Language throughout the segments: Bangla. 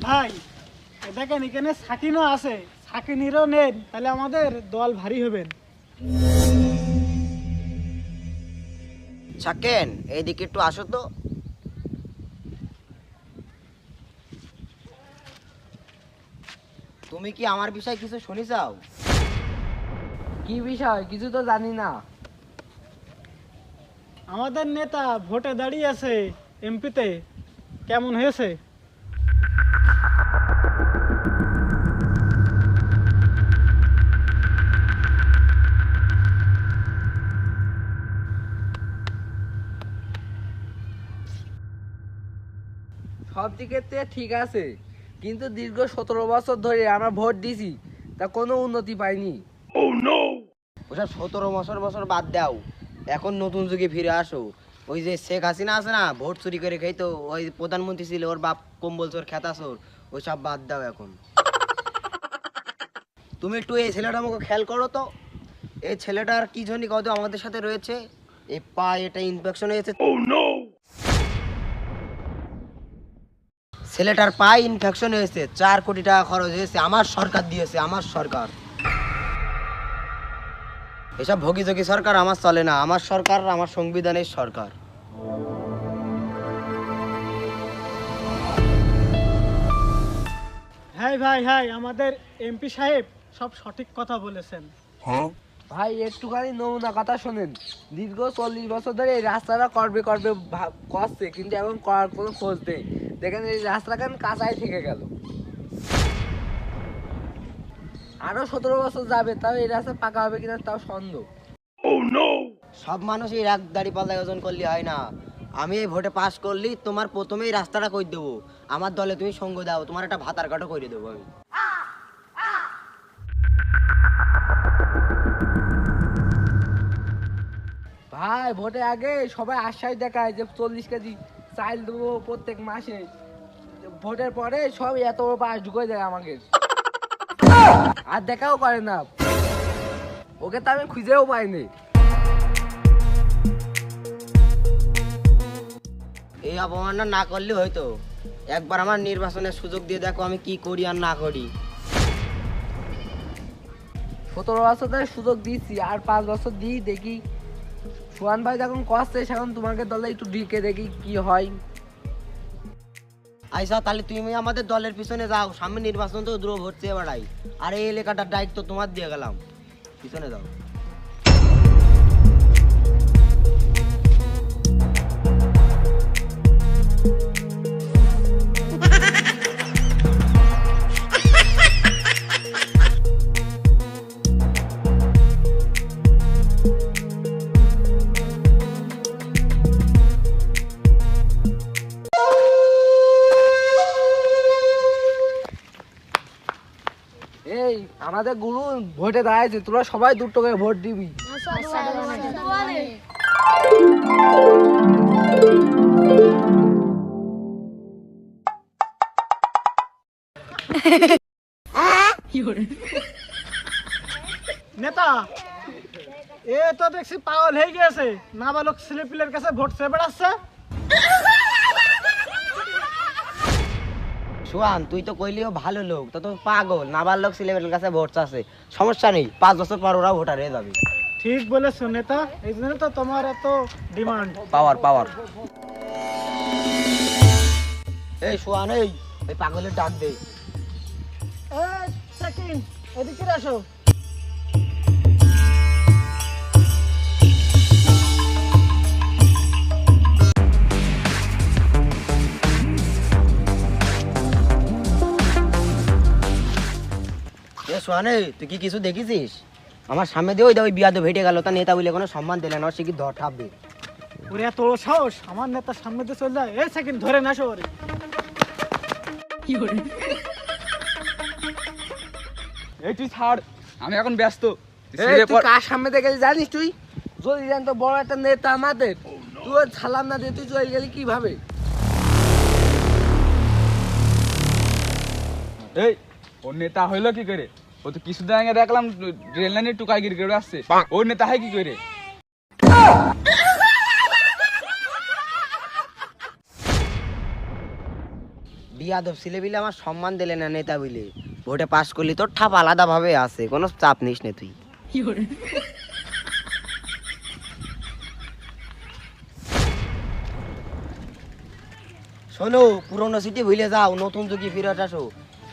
ভাই দেখেন এখানে সাকিনও আছে, সাকিনেরও নেন, তাহলে আমাদের দল ভারী হবেন। সাকেন এইদিকে একটু আসো তো। তুমি কি আমার বিষয়ে কিছু শুনি চাও? কি বিষয়? কিছু তো জানি না। আমাদের নেতা ভোটে দাঁড়িয়ে আছে এমপিতে, কেমন হয়েছে? সব দিকের থেকে ঠিক আছে, কিন্তু দীর্ঘ 17 বছর ধরে আমরা ভোট দিছি, তা কোনো উন্নতি পাইনি। ওসব 17 বছর বছর বাদ দাও, এখন নতুন যুগে ফিরে আসো। ওই যে শেখ হাসিনা আছে না, ভোট চুরি করে খাইতো, ওই প্রধানমন্ত্রী ছিল, ওর বাপ কম্বল চোর খেতা চোর, ওই সব বাদ দাও এখন। তুমি একটু এই ছেলেটা আমাকে খেয়াল করো তো। এই ছেলেটার কি জন্য কত আমাদের সাথে রয়েছে, এই পা এটা ইনফেকশন হয়েছে। ছেলেটার পায়ে ইনফেকশন হয়েছে, 4 কোটি টাকা খরচ হয়েছে, আমার সরকার দিয়েছে, আমার সরকার। এসব ভোগীযোগী সরকার আমার চলে না, আমার সরকার আমার সংবিধানের সরকার। হ্যাঁ ভাই, হ্যাঁ আমাদের এমপি সাহেব সব সঠিক কথা বলেছেন। ভাই একটুখানি নমুনা কথা শোনেন। দীর্ঘ 40 বছর ধরে এই রাস্তাটা করবে করবে করছে, কিন্তু এখন করার কোনো খোঁজ নেই। দেখেন এই রাস্তাটা কেন কাঁচাই থেকে গেল। আরো 17 বছর যাবে, তাও এই রাস্তা পাকা হবে কিনা তাও সন্দেহ। সব মানুষই এক দাড়ি পাল্লায় ওজন করলে হয় না। আমি এই ভোটে পাস করলি তোমার প্রথমেই রাস্তাটা করে দেবো, আমার দলে তুমি সঙ্গ দাও, তোমার একটা ভাতার কাঠও করে দেবো আমি। ভাই ভোটের আগে সবাই আশ্বাস দেখায় যে 40 কেজি চাল দেবো প্রত্যেক মাসে, ভোটের পরে সব এত বড় পাশ ঢুকে দেয় আমাকে, আর দেখাও করে না। ওকে তো আমি খুঁজেও পাইনি। এই অপমানটা না করলে হয়তো, একবার আমার নির্বাচনের সুযোগ দিয়ে দেখো আমি কি করি আর না করি। 17 বছর ধরে সুযোগ দিচ্ছি, আর 5 বছর দিই দেখি। সোহান ভাই যখন কষ্টে, সেখন তোমাকে দলে একটু ঢিকে দেখি কি হয়। আইসা তাহলে তুমি আমাদের দলের পিছনে যাও, সামনে নির্বাচন তো দ্রুত ভোট চেয়ে বেড়াই, আর এই এলাকাটার দায়িত্ব তোমার দিয়ে গেলাম, পিছনে যাও। এই আমাদের গুরু ভোটে দাঁড়াইছে, তোরা সবাই 2 টাকা ভোট দিবি। নেতা এ তো দেখছি পাগল হয়ে গেছে, নাবালক ছেলেপিলের কাছে ভোট চেয়ে বেড়াচ্ছে। সোহান তুই তো কইলিও ভালো লোক, তো তো পাগল, নাবার লোক ছেলেমেয়ের কাছে ভোট চাচ্ছে, সমস্যা নেই, 5 বছর পর ওরাও ভোটার হয়ে যাবে। ঠিক বলেছো নেতা, এই জন্য তো তোমার এত ডিমান্ড। পাওয়ার পাওয়ার। এই সোহান, এই ওই পাগলের ডাক দে। সাকিন এদিকে আসো। সোহানে তুই কি কিছু দেখেছিস? আমার সামনে দিয়ে ওই বিয়াদে ভেটে গেল, তা নেতা বলে কোনো সম্মান দিলেন, ওর সে কি ধর ঠাপবে। ওরে এত সাহস, আমার নেতার সামনে দিয়ে চলে যায়। এই সাকিন ধরে না আসো ওরে। এই তুই ছাড়, আমি এখন ব্যস্ত। এই তুই কার সামনে দেখে জানিস? তুই যদি জান তো বড় একটা নেতা আমাদের, তুই সালাম না দিয়ে তুই চলে গেলি কিভাবে? এই ওর নেতা হইলো কি করে? ও তো কিছুদিন আগে দেখলাম রেল লাইনে টুকাইগিরি করে আসছে, ওর নেতা হয় কি করে? বিয়াদব ছেলে বিলে আমার সম্মান দিলে না নেতা বলে। ভোটে পাশ করলি তোর ঠাপ আলাদা ভাবে আছে, কোনো চাপ নিস না তুই। শোনো, পুরনো সিটি ভুলে যাও, নতুন যুগে ফিরে আসো।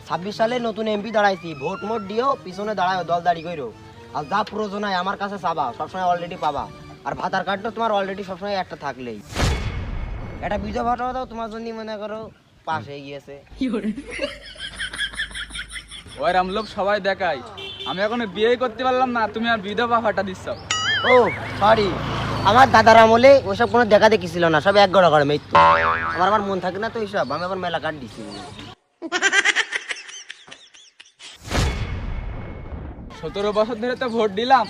26 সালে নতুন এমপি দাঁড়াইছি, ভোট মোট দিও, পিছনে দাঁড়ায় দল দাঁড়ি করো। আর যা প্রয়োজন হয় আমার কাছে চাবা, সবসময় অলরেডি পাবা। আর ভাতার কার্ডটা তোমার অলরেডি সবসময় একটা থাকলেই। এটা বিজয় ভাটা দাও তোমার জন্য, মনে করো পাশ হয়ে গিয়েছে। ওই রামলোভ সবাই দেখায়, আমি এখনো বিয়ে করতে পারলাম না, তুমি আর বিধবা ভাটা দিচ্ছ। ও সরি, আমার দাদার আমলে ওসব কোনো দেখা দেখি ছিল না, সব এক গড়া করে মৃত্যু। আমার মন থাকে না তো এইসব, আমি আবার মেলা কার্ড দিছি। 17 বছর ধরে তো ভোট দিলাম,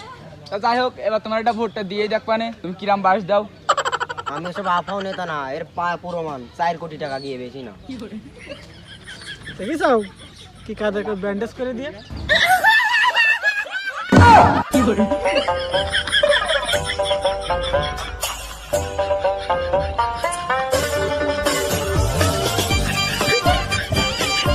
তা যাই হোক এবার তোমার একটা ভোটটা দিয়ে দেখ, পানে তুমি কিরাম বাস দাও। আমি ওসব আফাও নেতা না, এর প্রমাণ 4 কোটি টাকা গিয়ে বেশি না। দেখিস কি কাদেরকে ব্যান্ডেজ করে দিয়ে